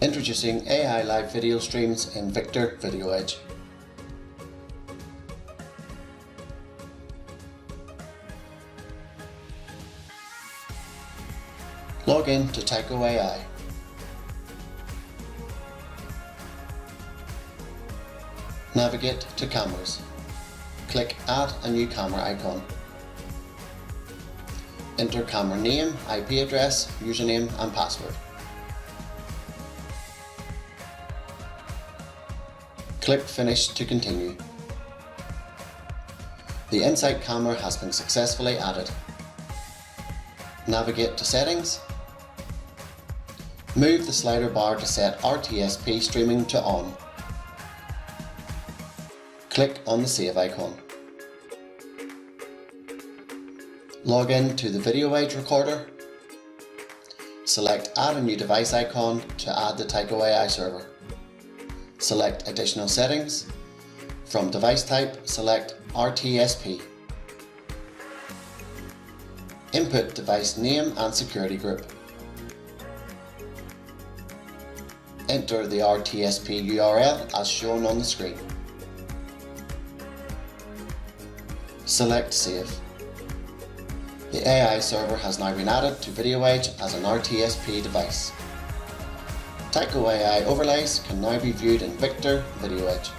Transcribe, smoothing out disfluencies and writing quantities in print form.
Introducing AI live video streams in Victor VideoEdge. Log in to Tyco AI. Navigate to Cameras. Click Add a new camera icon. Enter camera name, IP address, username and password. Click Finish to continue. The Insight camera has been successfully added. Navigate to Settings. Move the slider bar to set RTSP streaming to on. Click on the Save icon. Log in to the VideoEdge recorder. Select Add a new device icon to add the Tyco AI server. Select Additional Settings. From Device Type, select RTSP. Input device name and security group. Enter the RTSP URL as shown on the screen. Select Save. The AI server has now been added to VideoEdge as an RTSP device. Tyco AI overlays can now be viewed in Victor VideoEdge.